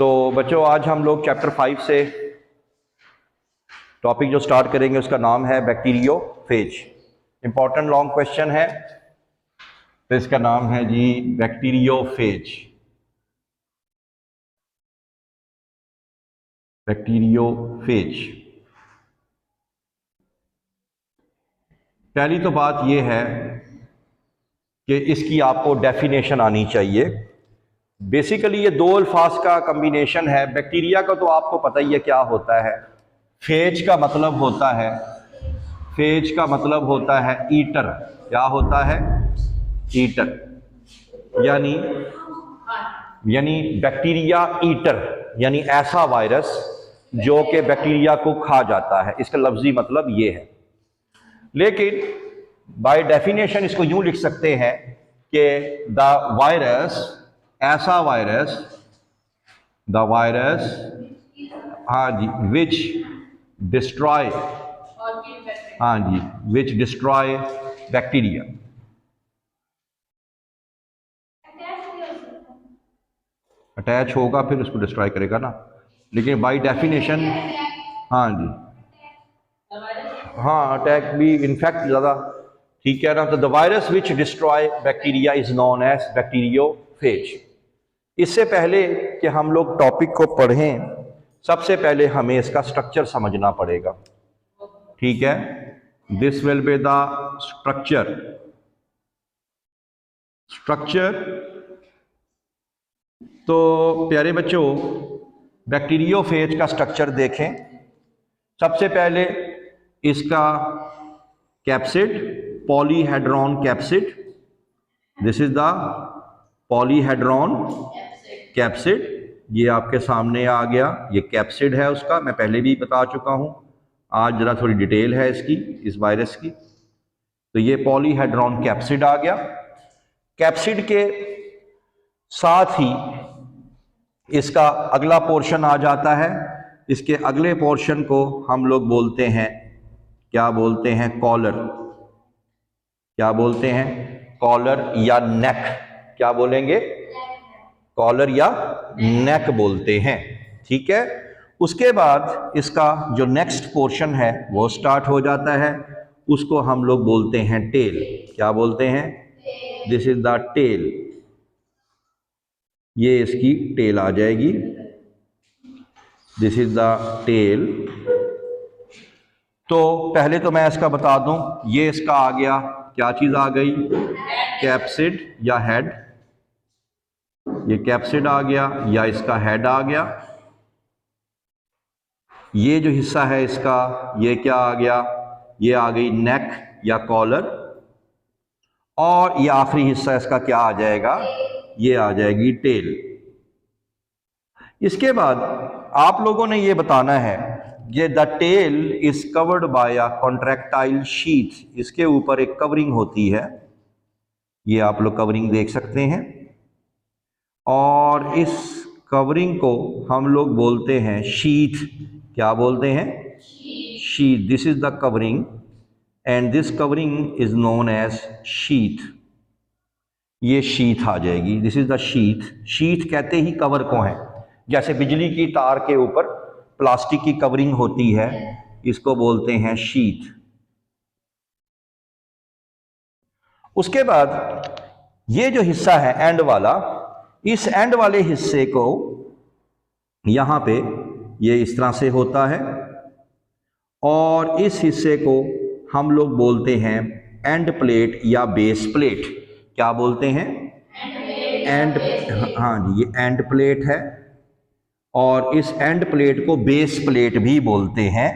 तो बच्चों आज हम लोग चैप्टर 5 से टॉपिक जो स्टार्ट करेंगे उसका नाम है बैक्टीरियोफेज। इंपॉर्टेंट लॉन्ग क्वेश्चन है, तो इसका नाम है जी बैक्टीरियोफेज। बैक्टीरियोफेज। पहली तो बात यह है कि इसकी आपको डेफिनेशन आनी चाहिए। बेसिकली ये दो अल्फाज का कम्बिनेशन है। बैक्टीरिया का तो आपको पता ही है क्या होता है। फेज का मतलब होता है, फेज का मतलब होता है ईटर। क्या होता है? ईटर। यानी बैक्टीरिया ईटर, यानी ऐसा वायरस जो कि बैक्टीरिया को खा जाता है। इसका लफ्जी मतलब ये है। लेकिन बाय डेफिनेशन इसको यूं लिख सकते हैं कि द वायरस, ऐसा वायरस, द वायरस, हाँ जी, विच डिस्ट्रॉय, हाँ जी, विच डिस्ट्रॉय बैक्टीरिया। अटैच होगा फिर उसको डिस्ट्रॉय करेगा ना, लेकिन बाय डेफिनेशन, हाँ जी, हाँ अटैक भी इनफैक्ट ज़्यादा ठीक है ना। तो the virus which destroy bacteria is known as bacteriophage. इससे पहले कि हम लोग टॉपिक को पढ़ें, सबसे पहले हमें इसका स्ट्रक्चर समझना पड़ेगा। ठीक है, this will be the structure. तो प्यारे बच्चों, बैक्टीरियोफेज का स्ट्रक्चर देखें। सबसे पहले इसका capsid, polyhedron capsid. This is the polyhedron capsid. ये आपके सामने आ गया, ये कैप्सिड है उसका, मैं पहले भी बता चुका हूं। आज जरा थोड़ी डिटेल है इसकी, इस वायरस की। तो ये पॉलीहेड्रॉन कैप्सिड आ गया। कैप्सिड के साथ ही इसका अगला पोर्शन आ जाता है। इसके अगले पोर्शन को हम लोग बोलते हैं, क्या बोलते हैं? कॉलर। क्या बोलते हैं? कॉलर या नेक। क्या बोलेंगे? कॉलर या नेक बोलते हैं। ठीक है, उसके बाद इसका जो नेक्स्ट पोर्शन है वो स्टार्ट हो जाता है, उसको हम लोग बोलते हैं टेल। क्या बोलते हैं? This is the tail. ये इसकी टेल आ जाएगी। This is the tail. तो पहले तो मैं इसका बता दूं, ये इसका आ गया, क्या चीज आ गई? कैप्सिड या हेड। ये कैप्सिड आ गया या इसका हेड आ गया। ये जो हिस्सा है इसका, ये क्या आ गया? ये आ गई नेक या कॉलर। और ये आखिरी हिस्सा इसका क्या आ जाएगा? ये आ जाएगी टेल। इसके बाद आप लोगों ने ये बताना है, ये the tail is covered by a contractile sheath. इसके ऊपर एक कवरिंग होती है, ये आप लोग कवरिंग देख सकते हैं। और इस कवरिंग को हम लोग बोलते हैं शीथ। क्या बोलते हैं? Sheath. This is the covering and this covering is known as sheath. ये शीथ आ जाएगी। This is the sheath. Sheath कहते ही कवर को है। जैसे बिजली की तार के ऊपर प्लास्टिक की कवरिंग होती है, इसको बोलते हैं शीथ। उसके बाद ये जो हिस्सा है एंड वाला, इस एंड वाले हिस्से को यहां पे ये इस तरह से होता है, और इस हिस्से को हम लोग बोलते हैं एंड प्लेट या बेस प्लेट। क्या बोलते हैं? एंड, हाँ जी, ये एंड प्लेट है। और इस एंड प्लेट को बेस प्लेट भी बोलते हैं।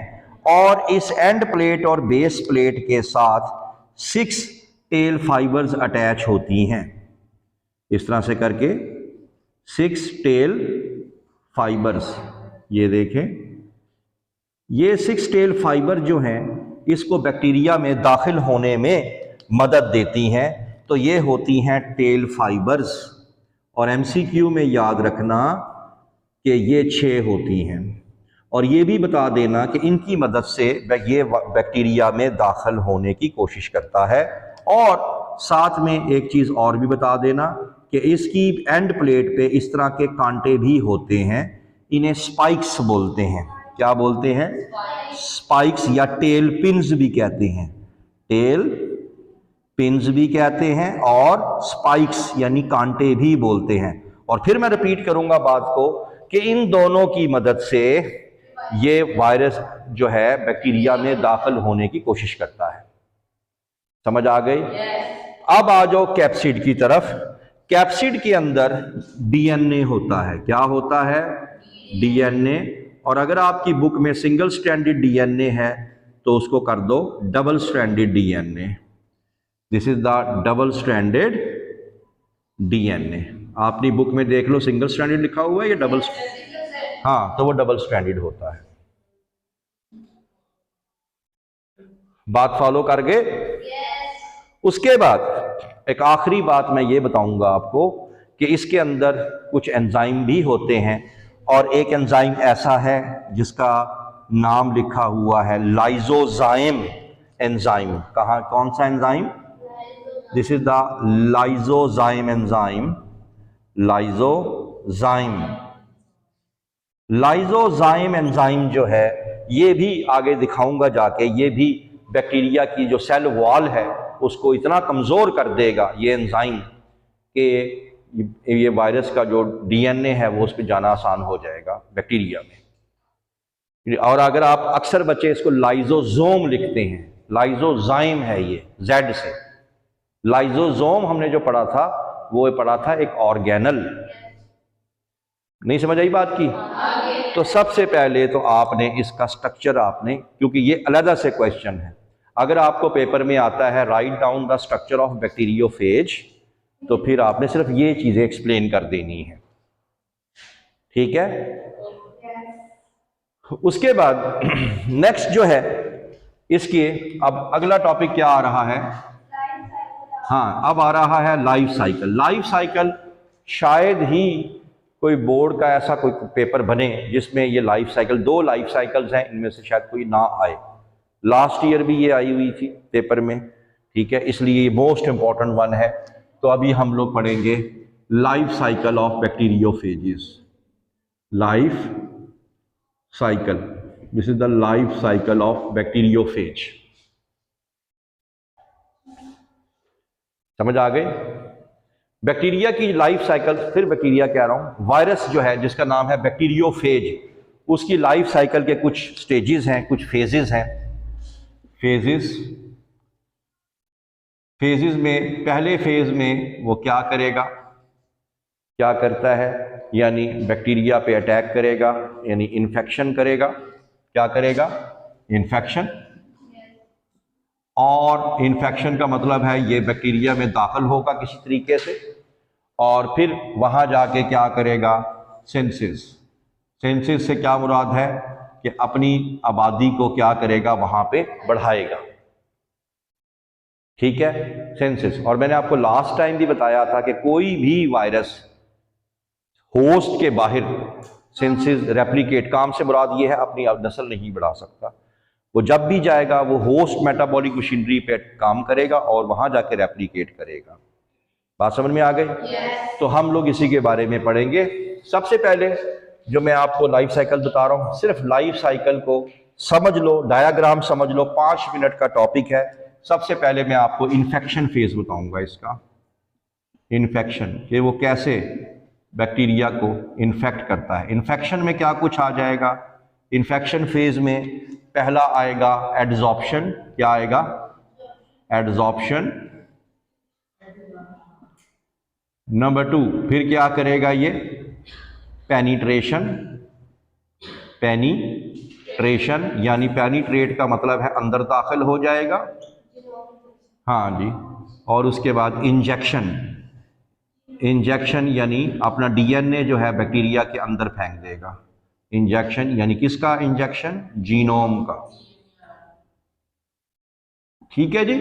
और इस एंड प्लेट और बेस प्लेट के साथ 6 टेल फाइबर्स अटैच होती हैं। इस तरह से करके 6 टेल फाइबर्स, ये देखें, ये 6 टेल फाइबर जो हैं इसको बैक्टीरिया में दाखिल होने में मदद देती हैं। तो ये होती हैं टेल फाइबर्स। और एमसीक्यू में याद रखना कि ये 6 होती हैं। और ये भी बता देना कि इनकी मदद से ये बैक्टीरिया में दाखिल होने की कोशिश करता है। और साथ में एक चीज़ और भी बता देना कि इसकी एंड प्लेट पे इस तरह के कांटे भी होते हैं, इन्हें स्पाइक्स बोलते हैं। क्या बोलते हैं? स्पाइक्स या टेल पिन्स भी कहते हैं, टेल पिन्स भी कहते हैं और स्पाइक्स यानी कांटे भी बोलते हैं। और फिर मैं रिपीट करूंगा बात को कि इन दोनों की मदद से ये वायरस जो है बैक्टीरिया में दाखिल होने की कोशिश करता है। समझ आ गई? अब आ जाओ कैप्सिड की तरफ। कैप्सिड के अंदर डीएनए होता है। क्या होता है? डीएनए। और अगर आपकी बुक में सिंगल स्ट्रैंडेड डीएनए है तो उसको कर दो double stranded DNA. This is the double stranded DNA. आपकी बुक में देख लो सिंगल स्ट्रैंडेड लिखा हुआ है या डबल? हाँ, तो वो डबल स्ट्रैंडेड होता है। बात फॉलो कर गए? उसके बाद एक आखिरी बात मैं ये बताऊंगा आपको कि इसके अंदर कुछ एंजाइम भी होते हैं, और एक एंजाइम ऐसा है जिसका नाम लिखा हुआ है लाइजोजाइम एंजाइम। कहाँ, कौन सा enzyme? This is the lysozyme enzyme. Lysozyme, lysozyme enzyme जो है ये भी आगे दिखाऊंगा जाके, ये भी बैक्टीरिया की जो सेल वॉल है उसको इतना कमज़ोर कर देगा ये एंजाइम कि ये वायरस का जो डीएनए है वो उस पर जाना आसान हो जाएगा बैक्टीरिया में। और अगर आप, अक्सर बच्चे इसको लाइजोजोम लिखते हैं, लाइजोजाइम है ये जेड से। लाइजोजोम हमने जो पढ़ा था वो पढ़ा था एक ऑर्गेनल। नहीं समझ आई बात की? तो सबसे पहले तो आपने इसका स्ट्रक्चर आपने, क्योंकि ये अलग से क्वेश्चन है, अगर आपको पेपर में आता है write down the structure of bacteriophage, तो फिर आपने सिर्फ ये चीजें एक्सप्लेन कर देनी है। ठीक है? उसके बाद नेक्स्ट जो है इसके, अब अगला टॉपिक क्या आ रहा है? हाँ, अब आ रहा है लाइफ साइकिल। लाइफ साइकिल शायद ही कोई बोर्ड का ऐसा कोई पेपर बने जिसमें ये लाइफ साइकिल, 2 लाइफ साइकिल्स हैं, इनमें से शायद कोई ना आए। लास्ट ईयर भी ये आई हुई थी पेपर में, ठीक है, इसलिए ये मोस्ट इंपॉर्टेंट वन है। तो अभी हम लोग पढ़ेंगे life cycle of bacteriophages. Life cycle, this is the life cycle of bacteriophage. समझ आ गई? बैक्टीरिया की लाइफ साइकिल, फिर बैक्टीरिया कह रहा हूं, वायरस जो है जिसका नाम है बैक्टीरियोफेज, उसकी लाइफ साइकिल के कुछ स्टेजेस हैं, कुछ फेजेस हैं। फेजेस में पहले फेज में वो क्या करेगा, क्या करता है, यानी बैक्टीरिया पे अटैक करेगा, यानी इन्फेक्शन करेगा। क्या करेगा? इन्फेक्शन। और इन्फेक्शन का मतलब है ये बैक्टीरिया में दाखिल होगा किसी तरीके से, और फिर वहां जाके क्या करेगा? सिंथेसिस। सिंथेसिस से क्या मुराद है कि अपनी आबादी को क्या करेगा? वहां पे बढ़ाएगा। ठीक है, सिंथेसिस। और मैंने आपको लास्ट टाइम भी बताया था कि कोई भी वायरस होस्ट के बाहर सिंथेसिस, रेप्लिकेट, काम से मुराद ये है अपनी नस्ल नहीं बढ़ा सकता। वो जब भी जाएगा वो होस्ट मेटाबॉलिक मशीनरी पे काम करेगा और वहां जाके रेप्लिकेट करेगा। बात समझ में आ गई? तो हम लोग इसी के बारे में पढ़ेंगे। सबसे पहले जो मैं आपको लाइफ साइकिल बता रहा हूं, सिर्फ लाइफ साइकिल को समझ लो, डायग्राम समझ लो, 5 मिनट का टॉपिक है। सबसे पहले मैं आपको इन्फेक्शन फेज बताऊंगा इसका। इन्फेक्शन, कि वो कैसे बैक्टीरिया को इन्फेक्ट करता है। इन्फेक्शन में क्या कुछ आ जाएगा? इन्फेक्शन फेज में पहला आएगा एडजॉर्प्शन। क्या आएगा? एडजॉर्प्शन। नंबर 2 फिर क्या करेगा ये? पेनिट्रेशन। पेनिट्रेशन यानी पेनिट्रेट का मतलब है अंदर दाखिल हो जाएगा। हाँ जी। और उसके बाद इंजेक्शन। इंजेक्शन यानी अपना डीएनए जो है बैक्टीरिया के अंदर फेंक देगा। इंजेक्शन यानी किसका इंजेक्शन? जीनोम का। ठीक है जी।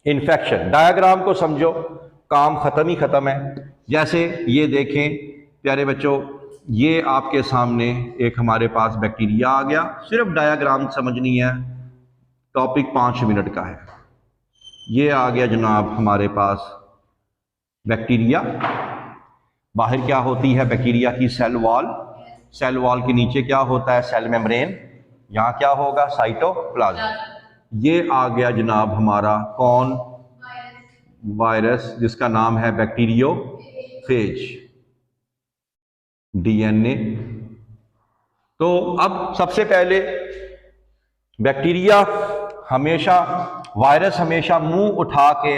इन्फेक्शन, डायग्राम को समझो, काम खत्म ही खत्म है। जैसे ये देखें प्यारे बच्चों, ये आपके सामने एक हमारे पास बैक्टीरिया आ गया, सिर्फ डायग्राम समझनी है, टॉपिक 5 मिनट का है। ये आ गया जनाब हमारे पास बैक्टीरिया। बाहर क्या होती है बैक्टीरिया की? Cell wall. सेल वॉल के नीचे क्या होता है? Cell membrane. यहाँ क्या होगा? साइटोप्लाज्म। ये आ गया जनाब हमारा कौन? वायरस, जिसका नाम है बैक्टीरियोफेज, डीएनए। तो अब सबसे पहले बैक्टीरिया हमेशा, वायरस हमेशा मुंह उठा के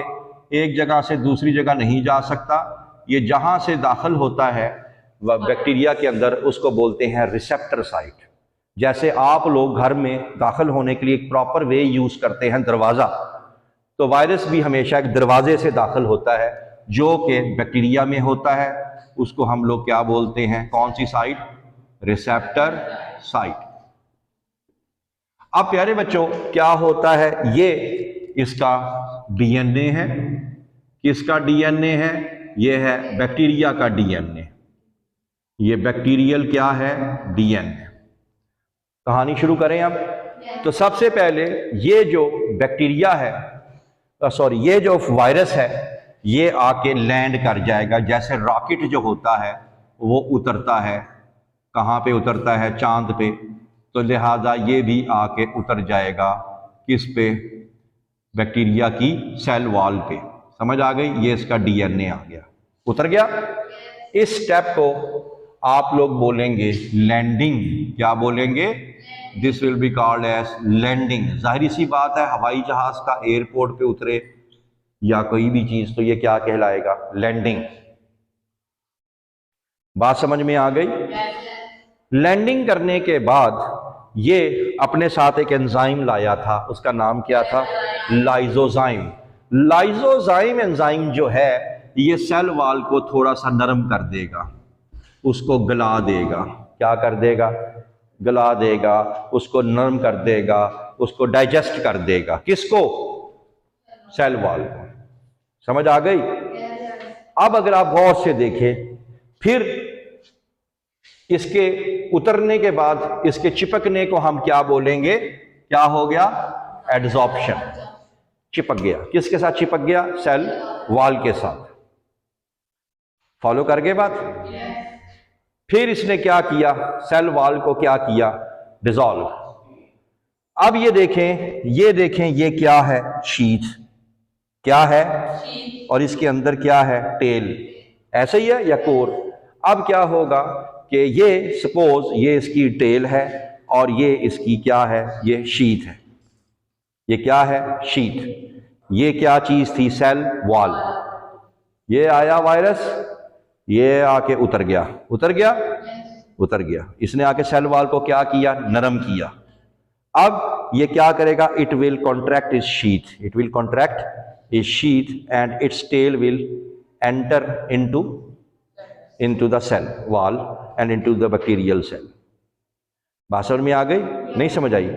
एक जगह से दूसरी जगह नहीं जा सकता। ये जहां से दाखिल होता है वह बैक्टीरिया के अंदर, उसको बोलते हैं रिसेप्टर साइट। जैसे आप लोग घर में दाखिल होने के लिए एक प्रॉपर वे यूज करते हैं, दरवाजा, तो वायरस भी हमेशा एक दरवाजे से दाखिल होता है जो कि बैक्टीरिया में होता है। उसको हम लोग क्या बोलते हैं? कौन सी साइट? Receptor site. अब प्यारे बच्चों क्या होता है? ये इसका डीएनए है। किसका डीएनए है? ये है बैक्टीरिया का डीएनए। ये बैक्टीरियल क्या है? डीएनए। कहानी शुरू करें अब। तो सबसे पहले ये जो बैक्टीरिया है, सॉरी, ये जो वायरस है, ये आके लैंड कर जाएगा। जैसे रॉकेट जो होता है वो उतरता है, कहाँ पे उतरता है? चांद पे। तो लिहाजा ये भी आके उतर जाएगा किस पे? बैक्टीरिया की सेल वॉल पे। समझ आ गई? ये इसका डीएनए आ गया, उतर गया। इस स्टेप को आप लोग बोलेंगे लैंडिंग। क्या बोलेंगे? This will be called as landing. जाहिर सी बात है, हवाई जहाज का एयरपोर्ट पे उतरे या कोई भी चीज, तो ये क्या कहलाएगा? लैंडिंग। बात समझ में आ गई? लैंडिंग करने के बाद ये अपने साथ एक एंजाइम लाया था, उसका नाम क्या था? लाइजोजाइम। लाइजोजाइम एंजाइम जो है ये सेल वॉल को थोड़ा सा नरम कर देगा, उसको गला देगा। क्या कर देगा? गला देगा, उसको नरम कर देगा, उसको डाइजेस्ट कर देगा। किसको? सेल वॉल को। समझ आ गई? अब अगर आप गौर से देखें, फिर इसके उतरने के बाद इसके चिपकने को हम क्या बोलेंगे? क्या हो गया? एड्सॉर्प्शन। चिपक गया। किसके साथ चिपक गया? सेल वॉल के साथ। फॉलो कर गए बात? फिर इसने क्या किया? सेल वॉल को क्या किया? डिसॉल्व। अब ये देखें, ये देखें, ये क्या है? शीथ। क्या है? और इसके अंदर क्या है? टेल। ऐसे ही है या कोर? अब क्या होगा कि ये सपोज ये इसकी टेल है और ये इसकी क्या है? ये शीथ है। ये क्या है? शीथ। ये क्या चीज थी? Cell wall. ये आया वायरस, ये आके उतर गया। उतर गया? उतर गया। इसने आके सेल वॉल को क्या किया? नरम किया। अब ये क्या करेगा? It will contract is sheath. It will contract is sheath and its tail will enter into the cell wall and into the bacterial cell। बात समझ में आ गई? नहीं समझ आई?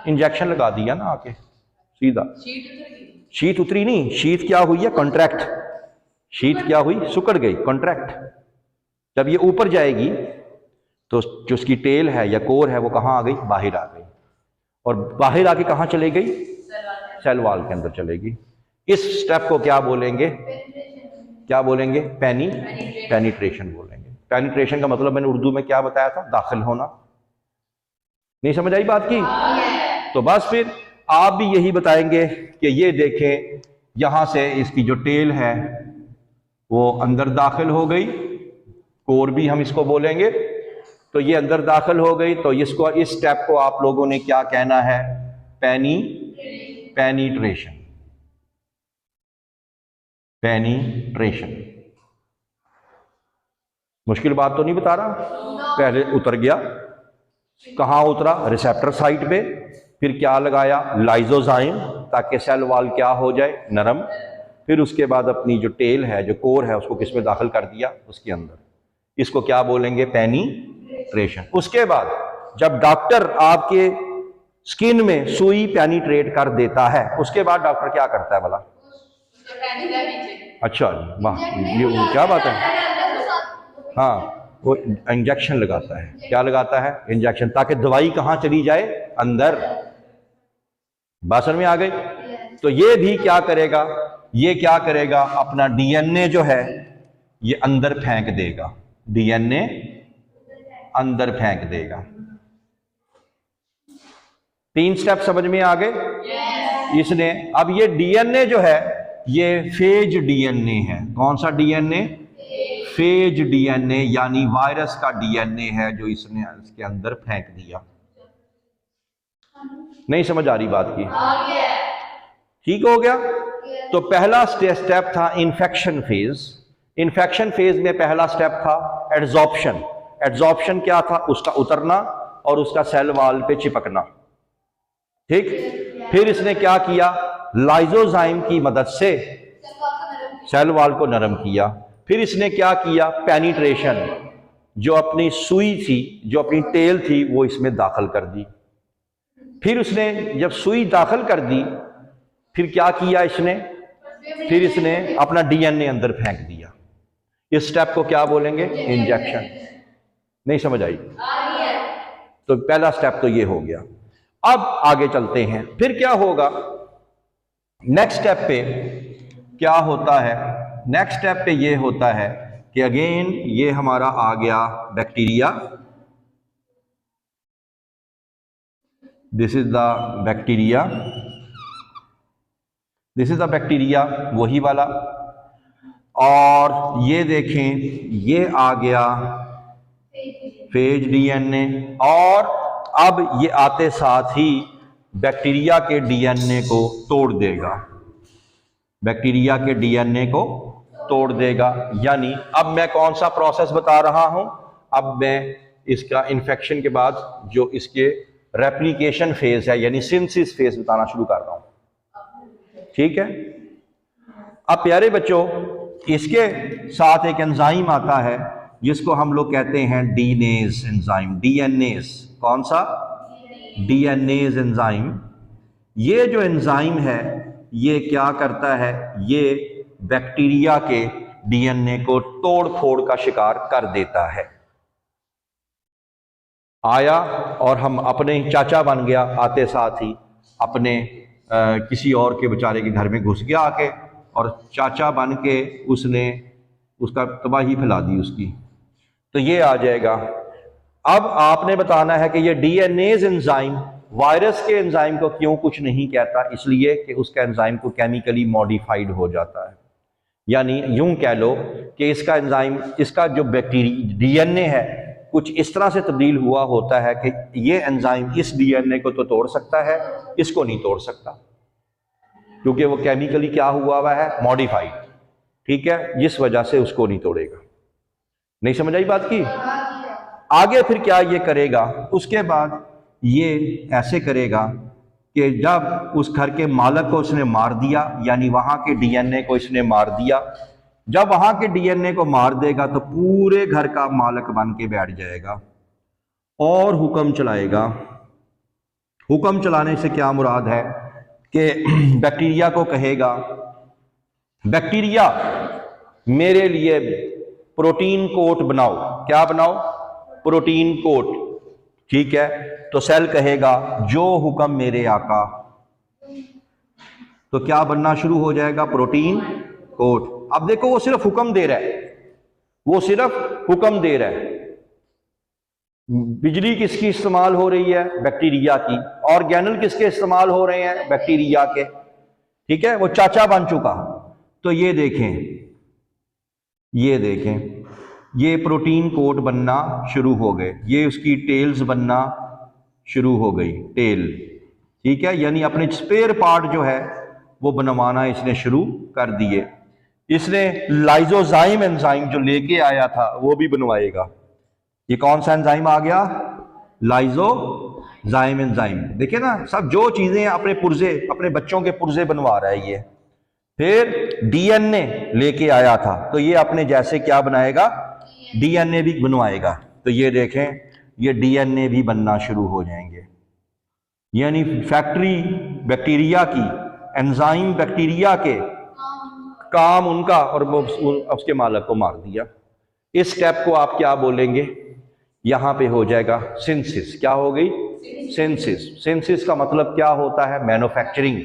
इंजेक्शन लगा दिया ना आके सीधा। शीत उतरी नहीं, शीत क्या हुई है? कॉन्ट्रैक्ट। शीत क्या हुई? सुकड़ गई, कॉन्ट्रैक्ट। जब ये ऊपर जाएगी तो जो उसकी टेल है या कोर है वो कहाँ आ गई? बाहर आ गई। और बाहर आके कहाँ चले गई? सेल वॉल के अंदर चलेगी। इस स्टेप को क्या बोलेंगे? क्या बोलेंगे? पेनिट्रेशन बोलेंगे। पेनिट्रेशन का मतलब मैंने उर्दू में क्या बताया था? दाखिल होना। नहीं समझ आई बात की? तो बस फिर आप भी यही बताएंगे कि ये देखें, यहां से इसकी जो टेल है वो अंदर दाखिल हो गई, कोर भी हम इसको बोलेंगे। तो ये अंदर दाखिल हो गई, तो इसको, इस स्टेप को आप लोगों ने क्या कहना है? पेनिट्रेशन। पेनिट्रेशन। मुश्किल बात तो नहीं बता रहा? पहले उतर गया, कहां उतरा? रिसेप्टर साइट पे। फिर क्या लगाया? लाइजोजाइम, ताकि सेल वॉल क्या हो जाए? नरम। फिर उसके बाद अपनी जो टेल है, जो कोर है, उसको किसमें दाखिल कर दिया? उसके अंदर। इसको क्या बोलेंगे? पेनिट्रेशन। उसके बाद जब डॉक्टर आपके स्किन में सुई पेनिट्रेट कर देता है, उसके बाद डॉक्टर क्या करता है भला? अच्छा, वाह, ये क्या बात है? हाँ, वो इंजेक्शन लगाता है। क्या लगाता है? इंजेक्शन, ताकि दवाई कहाँ चली जाए? अंदर। बात समझ में आ गई? तो ये भी क्या करेगा? ये क्या करेगा, अपना डीएनए जो है ये अंदर फेंक देगा, डीएनए अंदर फेंक देगा। 3 स्टेप समझ में आ गए? इसने अब ये डीएनए जो है ये फेज डीएनए है। कौन सा डीएनए? फेज डीएनए, यानी वायरस का डीएनए है जो इसने इसके अंदर फेंक दिया। नहीं समझ आ रही बात की? ठीक हो गया। तो पहला स्टेप था इन्फेक्शन फेज। इन्फेक्शन फेज में पहला स्टेप था एड्सॉर्प्शन। एड्सॉर्प्शन क्या था? उसका उतरना और उसका सेल वॉल पे चिपकना। ठीक। फिर इसने क्या किया, लाइजोजाइम की मदद से सेल वॉल को नरम किया। फिर इसने क्या किया, पेनिट्रेशन, जो अपनी सुई थी, जो अपनी टेल थी, वो इसमें दाखिल कर दी। फिर उसने जब सुई दाखिल कर दी, फिर क्या किया इसने, फिर इसने अपना डीएनए अंदर फेंक दिया। इस स्टेप को क्या बोलेंगे? इंजेक्शन। नहीं समझ आई? तो पहला स्टेप तो ये हो गया। अब आगे चलते हैं, फिर क्या होगा नेक्स्ट स्टेप पे? क्या होता है नेक्स्ट स्टेप पे? ये होता है कि अगेन ये हमारा आ गया bacteria. This is the bacteria, this is the bacteria, वही वाला। और ये देखें, ये आ गया फेज डीएनए, और अब ये आते साथ ही बैक्टीरिया के डीएनए को तोड़ देगा। बैक्टीरिया के डीएनए को तोड़ देगा। यानी अब मैं कौन सा प्रोसेस बता रहा हूं? अब मैं इसका इन्फेक्शन के बाद जो इसके रेप्लिकेशन फेज है, यानी सिंथेसिस फेज बताना शुरू कर रहा हूं। ठीक है। अब प्यारे बच्चों, इसके साथ एक एंजाइम आता है जिसको हम लोग कहते हैं डीनेज एंजाइम, डीएनएज। कौन सा? DNAs enzyme. ये जो एंजाइम है ये क्या करता है, ये बैक्टीरिया के डीएनए को तोड़ फोड़ का शिकार कर देता है। आया और हम अपने चाचा बन गया, आते साथ ही अपने किसी और के बेचारे के घर में घुस गया आके, और चाचा बन के उसने उसका तबाही फैला दी उसकी। तो ये आ जाएगा। अब आपने बताना है कि ये डीएनएज एंजाइम वायरस के एंजाइम को क्यों कुछ नहीं कहता, इसलिए कि उसका एंजाइम को केमिकली मॉडिफाइड हो जाता है। यानी यूं कह लो कि इसका एंजाइम, इसका जो बैक्टीरिया डीएनए है कुछ इस तरह से तब्दील हुआ होता है कि ये एंजाइम इस डीएनए को तो तोड़ सकता है, इसको नहीं तोड़ सकता, क्योंकि वो केमिकली क्या हुआ है, मॉडिफाइड। ठीक है, जिस वजह से उसको नहीं तोड़ेगा। नहीं समझ आई बात की? आगे फिर क्या ये करेगा, उसके बाद ये ऐसे करेगा कि जब उस घर के मालिक को उसने मार दिया, यानी वहां के डीएनए को इसने मार दिया, जब वहां के डीएनए को मार देगा तो पूरे घर का मालिक बन के बैठ जाएगा और हुक्म चलाएगा। हुक्म चलाने से क्या मुराद है कि बैक्टीरिया को कहेगा, बैक्टीरिया मेरे लिए प्रोटीन कोट बनाओ। क्या बनाओ? Protein coat. ठीक है, तो सेल कहेगा जो हुक्म मेरे आका, तो क्या बनना शुरू हो जाएगा? Protein coat. अब देखो वो सिर्फ हुक्म दे रहा है, वो सिर्फ हुक्म दे रहा है। बिजली किसकी इस्तेमाल हो रही है? बैक्टीरिया की। ऑर्गेनल किसके इस्तेमाल हो रहे हैं? बैक्टीरिया के। ठीक है, वो चाचा बन चुका। तो ये देखें, ये देखें, ये प्रोटीन कोट बनना शुरू हो गए, ये उसकी टेल्स बनना शुरू हो गई, टेल। ठीक है, यानी अपने स्पेयर पार्ट जो है वो बनवाना इसने शुरू कर दिए। इसने लाइजोजाइम एंजाइम जो लेके आया था वो भी बनवाएगा। ये कौन सा एंजाइम आ गया? Lysozyme enzyme. देखिए ना, सब जो चीजें अपने पुर्जे, अपने बच्चों के पुर्जे बनवा रहा है ये। फिर डीएनए लेके आया था, तो ये अपने जैसे क्या बनाएगा? डीएनए भी बनवाएगा। तो ये देखें, ये डीएनए भी बनना शुरू हो जाएंगे। यानी फैक्ट्री बैक्टीरिया की, एंजाइम बैक्टीरिया के, काम उनका, और वो उसके मालिक को मार दिया। इस स्टेप को आप क्या बोलेंगे? यहां पे हो जाएगा सिंथेसिस। क्या हो गई? सिंथेसिस। सिंथेसिस का मतलब क्या होता है? मैन्युफैक्चरिंग।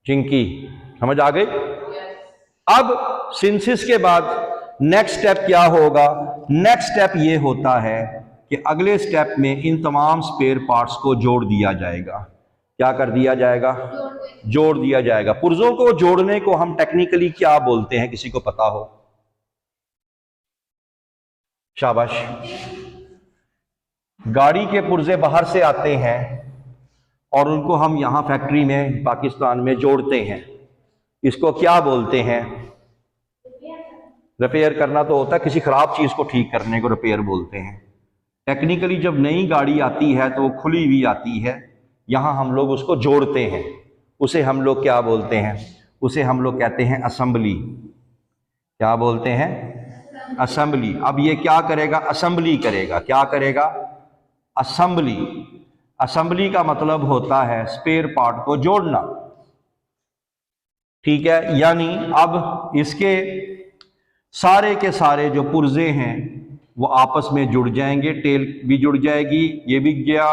चिंकी, समझ आ गई? अब सिंथेसिस के बाद नेक्स्ट स्टेप क्या होगा? नेक्स्ट स्टेप ये होता है कि अगले स्टेप में इन तमाम स्पेयर पार्ट्स को जोड़ दिया जाएगा। क्या कर दिया जाएगा? जोड़ दिया जाएगा। पुर्जों को जोड़ने को हम टेक्निकली क्या बोलते हैं, किसी को पता हो? शाबाश। गाड़ी के पुर्जे बाहर से आते हैं और उनको हम यहां फैक्ट्री में पाकिस्तान में जोड़ते हैं। इसको क्या बोलते हैं? रिपेयर करना तो होता है, किसी खराब चीज को ठीक करने को रिपेयर बोलते हैं। टेक्निकली जब नई गाड़ी आती है तो वो खुली हुई आती है, यहां हम लोग उसको जोड़ते हैं, उसे हम लोग क्या बोलते हैं? उसे हम लोग कहते हैं असेंबली। क्या बोलते हैं? असेंबली। अब ये क्या करेगा? असेंबली करेगा। क्या करेगा? असेंबली। असेंबली का मतलब होता है स्पेयर पार्ट को जोड़ना, ठीक है। यानी अब इसके सारे के सारे जो पुर्जे हैं वो आपस में जुड़ जाएंगे, टेल भी जुड़ जाएगी, ये भी गया,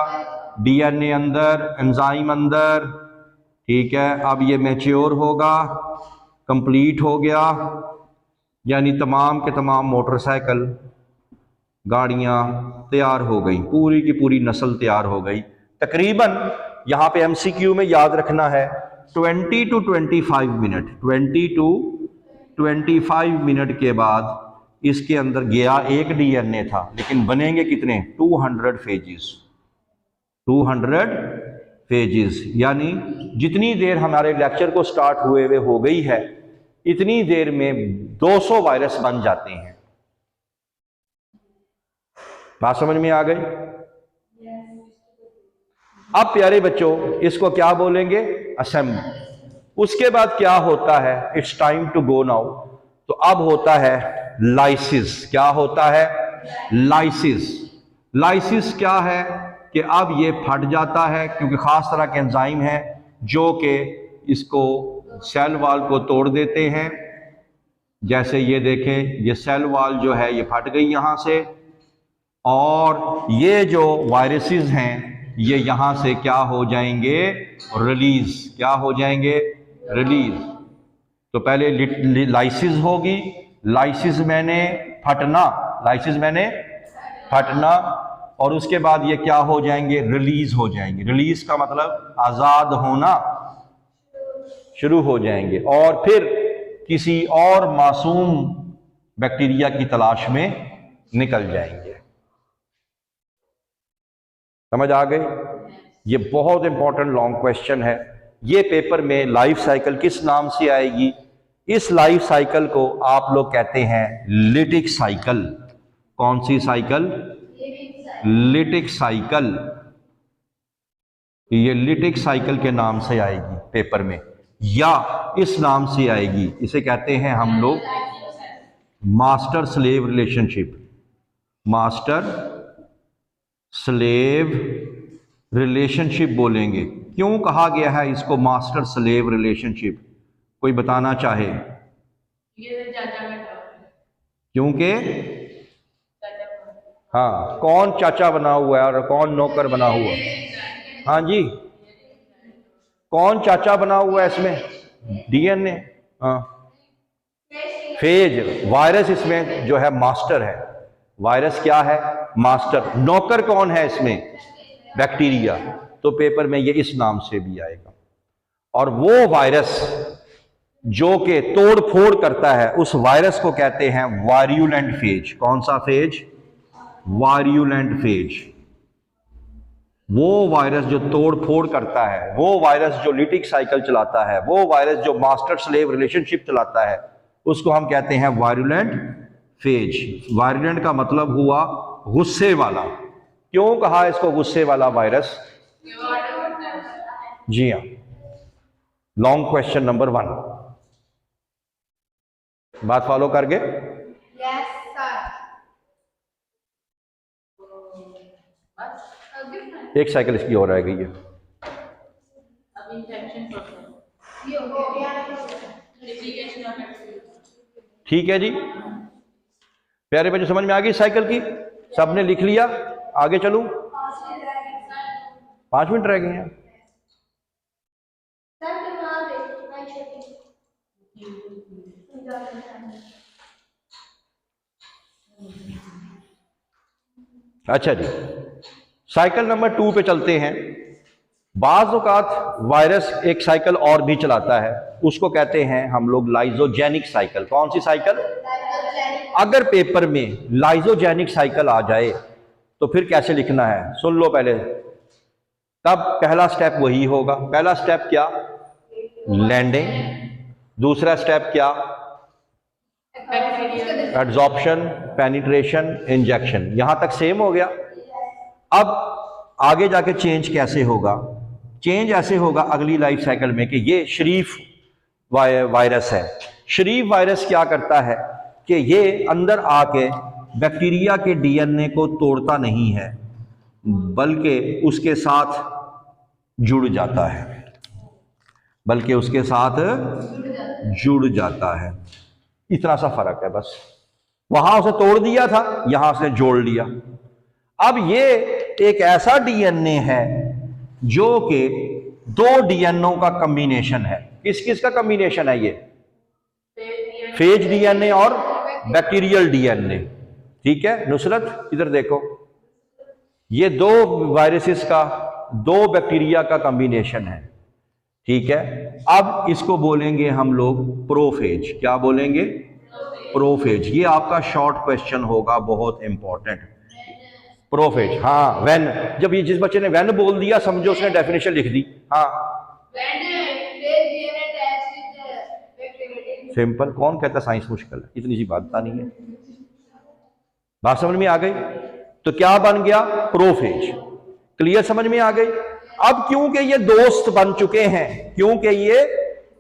डीएनए अंदर, एंजाइम अंदर, ठीक है। अब ये मैच्योर होगा, कंप्लीट हो गया, यानी तमाम के तमाम मोटरसाइकिल गाड़ियां तैयार हो गई, पूरी की पूरी नस्ल तैयार हो गई। तकरीबन यहाँ पे एमसीक्यू में याद रखना है 20 to 25 मिनट, 20 to 25 मिनट के बाद इसके अंदर गया एक डीएनए था, लेकिन बनेंगे कितने? 200 फेजेस, 200 फेजेस। यानी जितनी देर हमारे लेक्चर को स्टार्ट हुए हुए हो गई है, इतनी देर में 200 वायरस बन जाते हैं। बात समझ में आ गई? अब प्यारे बच्चों, इसको क्या बोलेंगे? असेंबली। उसके बाद क्या होता है? It's time to go now. तो अब होता है लाइसिस। क्या होता है? लाइसिस। लाइसिस क्या है कि अब ये फट जाता है, क्योंकि खास तरह के एंजाइम है जो कि इसको सेल वॉल को तोड़ देते हैं। जैसे ये देखें, ये सेल वॉल जो है ये फट गई यहां से, और ये जो वायरसेस हैं ये यहां से क्या हो जाएंगे? रिलीज। क्या हो जाएंगे? रिलीज। तो पहले लाइसिस होगी, लाइसिस मैंने फटना, लाइसिस मैंने फटना, और उसके बाद ये क्या हो जाएंगे? रिलीज हो जाएंगे। रिलीज का मतलब आजाद होना शुरू हो जाएंगे, और फिर किसी और मासूम बैक्टीरिया की तलाश में निकल जाएंगे। समझ आ गई? ये बहुत इंपॉर्टेंट लॉन्ग क्वेश्चन है। ये पेपर में लाइफ साइकिल किस नाम से आएगी? इस लाइफ साइकिल को आप लोग कहते हैं लिटिक साइकिल। कौन सी साइकिल? Lytic cycle. ये लिटिक साइकिल के नाम से आएगी पेपर में, या इस नाम से आएगी, इसे कहते हैं हम लोग master slave relationship. Master slave relationship बोलेंगे। क्यों कहा गया है इसको मास्टर स्लेव रिलेशनशिप? कोई बताना चाहे? क्योंकि हाँ, कौन चाचा बना हुआ है और कौन नौकर बना हुआ? हाँ जी, कौन चाचा बना हुआ है इसमें? डीएनए। हाँ, फेज। वायरस इसमें जो है मास्टर है। वायरस क्या है? मास्टर। नौकर कौन है इसमें? बैक्टीरिया। तो पेपर में ये इस नाम से भी आएगा। और वो वायरस जो कि तोड़ फोड़ करता है, उस वायरस को कहते हैं वायरुलेंट फेज। कौन सा फेज? Virulent phase. वो वायरस जो तोड़ फोड़ करता है, वो वायरस जो लिटिक साइकिल चलाता है, वो वायरस जो मास्टर स्लेव रिलेशनशिप चलाता है, उसको हम कहते हैं वायरुलेंट फेज। वायरुलेंट का मतलब हुआ गुस्से वाला। क्यों कहा इसको गुस्से वाला वायरस? जी हाँ। Long question number 1। बात फॉलो कर गए? Yes sir. एक साइकिल इसकी और रह गई है। ठीक है जी, प्यारे बच्चों, समझ में आ गई साइकिल की? सबने लिख लिया? आगे चलूं? 5 मिनट रह गए हैं। अच्छा जी, साइकिल नंबर 2 पे चलते हैं। बाज़ औक़ात वायरस एक साइकिल और भी चलाता है, उसको कहते हैं हम लोग लाइजोजेनिक साइकिल। कौन सी साइकिल? अगर पेपर में लाइजोजेनिक साइकिल आ जाए तो फिर कैसे लिखना है, सुन लो पहले। तब पहला स्टेप वही होगा। पहला स्टेप क्या? लैंडिंग। दूसरा स्टेप क्या? Adsorption, penetration, injection. यहां तक सेम हो गया। अब आगे जाके चेंज कैसे होगा? चेंज ऐसे होगा अगली लाइफ साइकिल में कि ये शरीफ वायरस है। शरीफ वायरस क्या करता है कि ये अंदर आके बैक्टीरिया के डीएनए को तोड़ता नहीं है, बल्कि उसके साथ जुड़ जाता है, बल्कि उसके साथ जुड़ जाता है। इतना सा फर्क है बस। वहां उसे तोड़ दिया था, यहां से जोड़ लिया। अब ये एक ऐसा डीएनए है जो कि 2 डीएनओ का कॉम्बिनेशन है। किस किस का कॉम्बिनेशन है ये? फेज डीएनए और बैक्टीरियल डीएनए। ठीक है नुसरत, इधर देखो, ये 2 वायरसेस का, 2 बैक्टीरिया का कॉम्बिनेशन है। ठीक है, अब इसको बोलेंगे हम लोग प्रोफेज। क्या बोलेंगे? प्रोफेज। ये आपका शॉर्ट क्वेश्चन होगा, बहुत इंपॉर्टेंट। प्रोफेज, हाँ व्हेन। जब ये जिस बच्चे ने व्हेन बोल दिया समझो उसने डेफिनेशन लिख दी। हाँ सिंपल। कौन कहता साइंस मुश्किल है? इतनी सी बात नहीं है। बात समझ में आ गई? तो क्या बन गया? प्रोफेज। क्लियर? समझ में आ गई? अब क्योंकि ये दोस्त बन चुके हैं, क्योंकि ये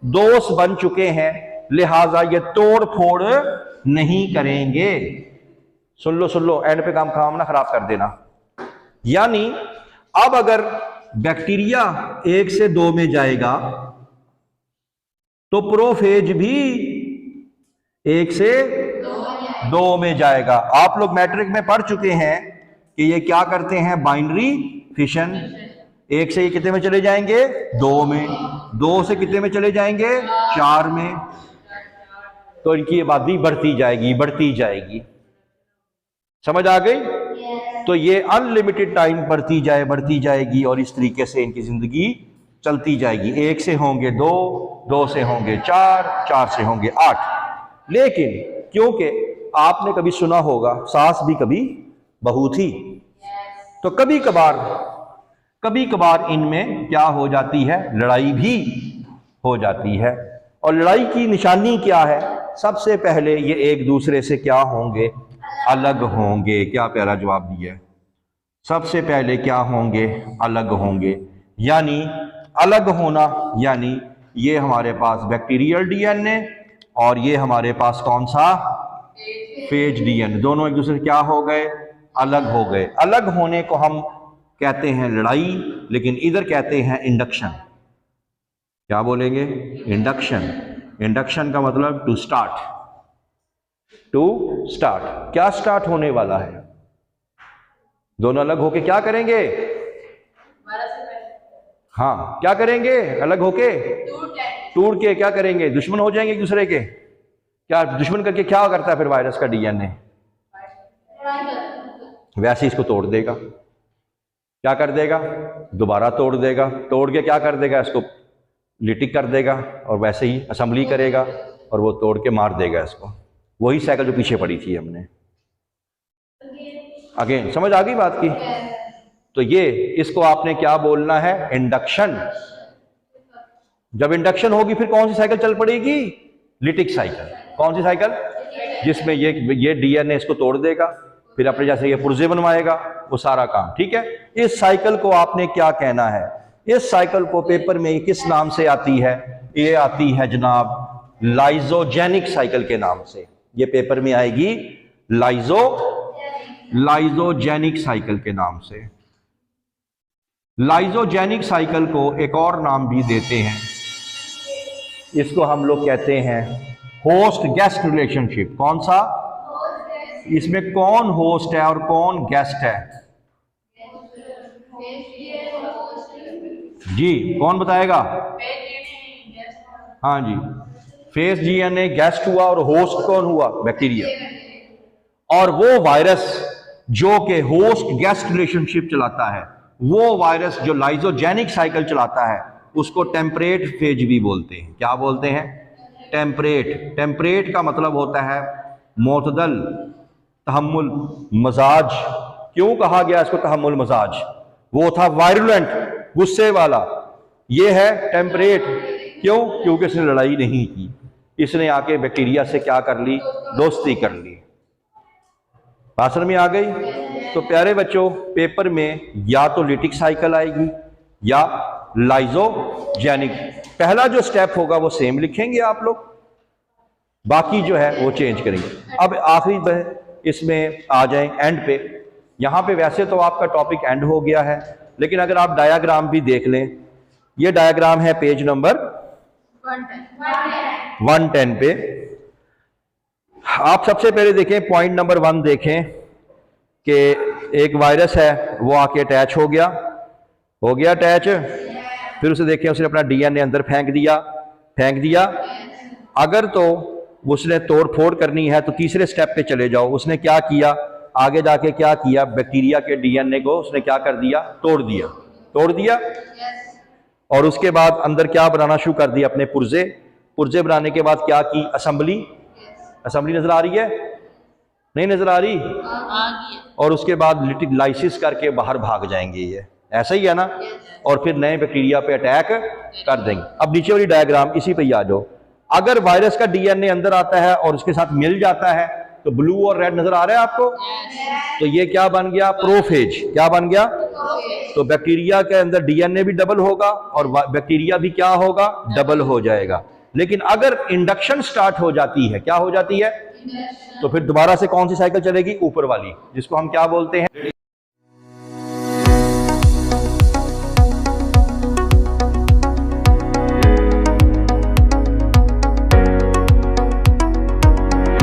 दोस्त बन चुके हैं, लिहाजा ये तोड़ फोड़ नहीं करेंगे। सुन लो, एंड पे काम ना खराब कर देना। यानी अब अगर बैक्टीरिया 1 से 2 में जाएगा तो प्रोफेज भी 1 से 2 में जाएगा। आप लोग मैट्रिक में पढ़ चुके हैं कि ये क्या करते हैं? Binary fission. 1 से ये कितने में चले जाएंगे? 2 में। 2 से कितने में चले जाएंगे? 4 में। तो इनकी आबादी बढ़ती जाएगी। समझ आ गई? तो ये अनलिमिटेड टाइम बढ़ती जाएगी और इस तरीके से इनकी जिंदगी चलती जाएगी। 1 से होंगे 2, 2 से होंगे 4, 4 से होंगे 8। लेकिन क्योंकि आपने कभी सुना होगा सास भी कभी बहू थी, तो कभी कभार इनमें क्या हो जाती है? लड़ाई भी हो जाती है। और लड़ाई की निशानी क्या है? सबसे पहले ये एक दूसरे से क्या होंगे? अलग होंगे। क्या प्यारा जवाब दिया है। सबसे पहले क्या होंगे? अलग होंगे। यानी अलग होना, यानी ये हमारे पास बैक्टीरियल डीएनए और ये हमारे पास कौन सा? Phase DNA. दोनों एक दूसरे से क्या हो गए? अलग हो गए। अलग होने को हम कहते हैं लड़ाई, लेकिन इधर कहते हैं इंडक्शन। क्या बोलेंगे? इंडक्शन। इंडक्शन का मतलब टू स्टार्ट। क्या स्टार्ट होने वाला है? दोनों अलग होके क्या करेंगे? हाँ क्या करेंगे? अलग होके टूट के क्या करेंगे? दुश्मन हो जाएंगे एक दूसरे के। क्या दुश्मन करके क्या करता है फिर वायरस का डीएनए? वैसे इसको तोड़ देगा। क्या कर देगा? दोबारा तोड़ देगा। तोड़ के क्या कर देगा? इसको लिटिक कर देगा और वैसे ही असेंबली करेगा और वो तोड़ के मार देगा इसको। वही साइकिल जो पीछे पड़ी थी हमने। अगेन समझ आ गई बात की? तो ये इसको आपने क्या बोलना है? इंडक्शन। जब इंडक्शन होगी फिर कौन सी साइकिल चल पड़ेगी? Lytic cycle. कौन सी साइकिल? जिसमें ये डीएनए इसको तोड़ देगा, फिर अपने जैसे ये पुर्जे बनवाएगा, वो सारा काम। ठीक है, इस साइकिल को आपने क्या कहना है? इस साइकिल को पेपर में किस नाम से आती है? ये आती है जनाब लाइजोजेनिक साइकिल के नाम से। ये पेपर में आएगी लाइजोजेनिक साइकिल के नाम से। लाइजोजेनिक साइकिल को एक और नाम भी देते हैं, इसको हम लोग कहते हैं होस्ट गेस्ट रिलेशनशिप। कौन सा? इसमें कौन होस्ट है और कौन गेस्ट है? जी कौन बताएगा? हाँ जी, फेस डीएनए गेस्ट हुआ और होस्ट कौन हुआ? बैक्टीरिया। और वो वायरस जो कि होस्ट गेस्ट रिलेशनशिप चलाता है, वो वायरस जो लाइजोजेनिक साइकिल चलाता है उसको टेम्परेट फेज भी बोलते हैं। क्या बोलते हैं? टेम्परेट। टेम्परेट का मतलब होता है मोतदल, तहम्मुल, मजाज। क्यों कहा गया इसको तहम्मुल मजाज? वो था वायरुलेंट, गुस्से वाला। ये है टेम्परेट। क्यों? क्योंकि इसने लड़ाई नहीं की, इसने आके बैक्टीरिया से क्या कर ली? दोस्ती कर ली। बात समझ में आ गई? तो प्यारे बच्चों, पेपर में या तो लिटिक साइकिल आएगी या लाइजोजेनिक। पहला जो स्टेप होगा वो सेम लिखेंगे आप लोग, बाकी जो है वो चेंज करेंगे। अब आखिरी इसमें आ जाएं एंड पे। यहाँ पे वैसे तो आपका टॉपिक एंड हो गया है, लेकिन अगर आप डायग्राम भी देख लें, ये डायग्राम है पेज नंबर 110 पे। आप सबसे पहले देखें पॉइंट नंबर 1 देखें कि एक वायरस है वो आके अटैच हो गया अटैच। फिर उसे देखें उसने अपना डीएनए अंदर फेंक दिया। अगर तो उसने तोड़ फोड़ करनी है तो तीसरे स्टेप पे चले जाओ। उसने क्या किया? आगे जाके क्या किया? बैक्टीरिया के डीएनए को उसने क्या कर दिया? तोड़ दिया। और उसके बाद अंदर क्या बनाना शुरू कर दिया? अपने पुर्जे बनाने के बाद क्या की? असेंबली नजर आ रही है? नहीं नजर आ रही? और उसके बाद लिटिक करके बाहर भाग जाएंगे। ये ऐसा ही है ना? और फिर नए बैक्टीरिया पे अटैक कर देंगे। अब नीचे वाली डायग्राम इसी पे आ जाओ। अगर वायरस का डीएनए अंदर आता है और उसके साथ मिल जाता है तो ब्लू और रेड नजर आ रहा है आपको? तो ये क्या बन गया? प्रोफेज। क्या बन गया? तो बैक्टीरिया के अंदर डीएनए भी डबल होगा और बैक्टीरिया भी क्या होगा? डबल हो जाएगा। लेकिन अगर इंडक्शन स्टार्ट हो जाती है, क्या हो जाती है? तो फिर दोबारा से कौन सी साइकिल चलेगी? ऊपर वाली, जिसको हम क्या बोलते हैं?